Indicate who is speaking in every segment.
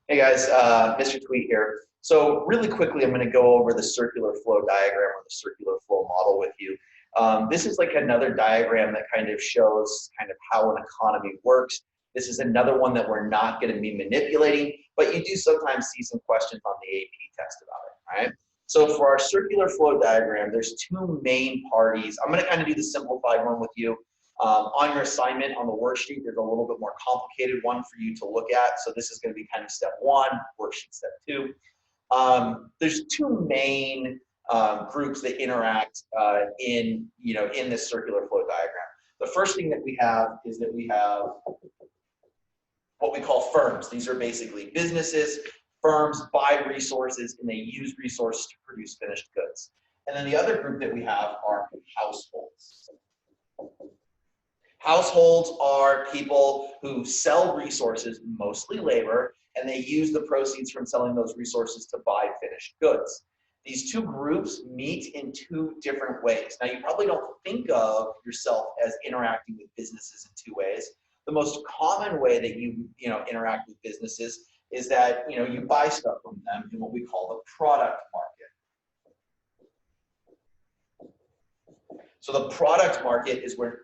Speaker 1: Hey guys, Mr. Tweet here. So really quickly, I'm going to go over the circular flow diagram or the circular flow model with you. This is like another diagram that kind of shows kind of how an economy works. This is another one that we're not going to be manipulating, but you do sometimes see some questions on the AP test about it, right? So for our circular flow diagram, there's two main parties. I'm going to kind of do the simplified one with you. On your assignment on the worksheet, there's a little bit more complicated one for you to look at. So this is going to be kind of step one, worksheet step two. There's two main groups that interact in this circular flow diagram. The first thing that we have is that we have what we call firms. These are basically businesses. Firms buy resources and they use resources to produce finished goods. And then the other group that we have are households. Households are people who sell resources, mostly labor, and they use the proceeds from selling those resources to buy finished goods. These two groups meet in two different ways. Now, you probably don't think of yourself as interacting with businesses in two ways. The most common way that you interact with businesses is that you buy stuff from them in what we call the product market. So the product market is where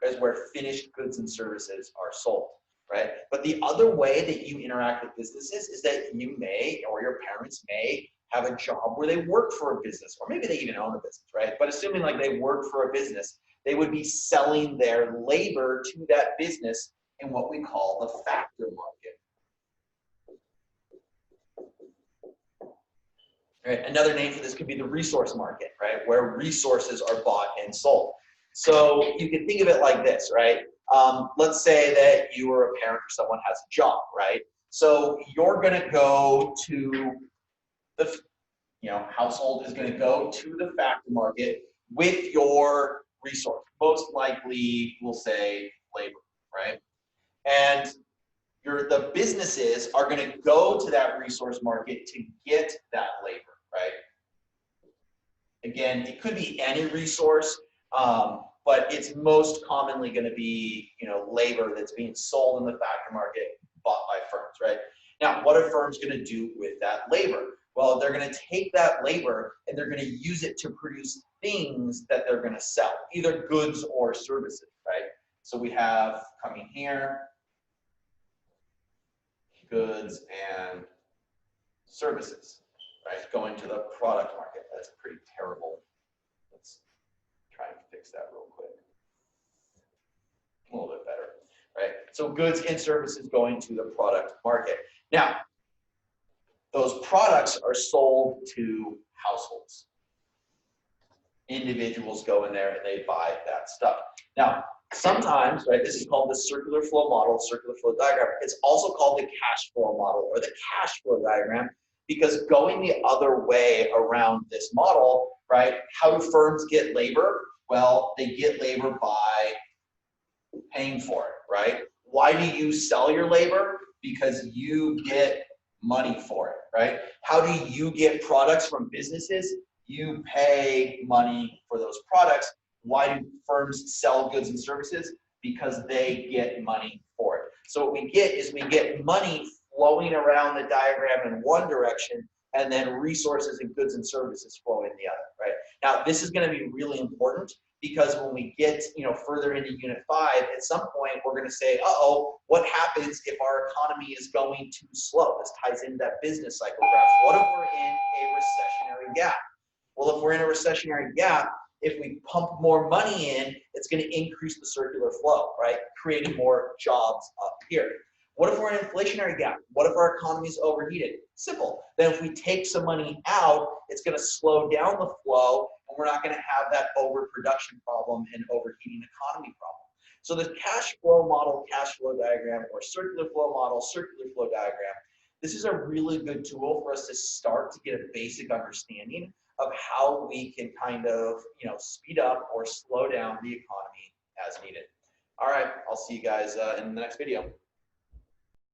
Speaker 1: finished goods and services are sold, right? But the other way that you interact with businesses is that you may, or your parents may, have a job where they work for a business, or maybe they even own a business, right? But assuming like they work for a business, they would be selling their labor to that business in what we call the factor market. Right? Another name for this could be the resource market, right? Where resources are bought and sold. So you can think of it like this, right? Let's say that you are a parent or someone has a job, right? So you're going to go to the, household is going to go to the factor market with your resource. Most likely, we'll say labor, right? And the businesses are going to go to that resource market to get that labor, right? Again, it could be any resource, but it's most commonly going to be, labor that's being sold in the factor market, bought by firms, right? Now, what are firms going to do with that labor? Well, they're going to take that labor and they're going to use it to produce things that they're going to sell, either goods or services, right? So we have coming here, goods and services, right? Going to the product market. That's pretty terrible. Let's try and fix that real quick. A little bit better, right? So goods and services going to the product market. Now, those products are sold to households. Individuals go in there and they buy that stuff. Now, sometimes, right, this is called the circular flow model, circular flow diagram. It's also called the cash flow model or the cash flow diagram, because going the other way around this model, right, how do firms get labor? Well, they get labor by paying for it, right? Why do you sell your labor? Because you get money for it, right? How do you get products from businesses? You pay money for those products. Why do firms sell goods and services? Because they get money for it. So what we get is we get money flowing around the diagram in one direction, and then resources and goods and services flow in the other, right? Now, this is going to be really important because when we get further into Unit 5, at some point we're going to say, uh-oh, what happens if our economy is going too slow? This ties into that business cycle graph. What if we're in a recessionary gap? Well, if we're in a recessionary gap, if we pump more money in, it's going to increase the circular flow, right? Creating more jobs up here. What if we're in an inflationary gap? What if our economy is overheated? Simple. Then if we take some money out, it's going to slow down the flow, and we're not going to have that overproduction problem and overheating economy problem. So the cash flow model, cash flow diagram, or circular flow model, circular flow diagram, this is a really good tool for us to start to get a basic understanding of how we can kind of, speed up or slow down the economy as needed. All right, I'll see you guys in the next video.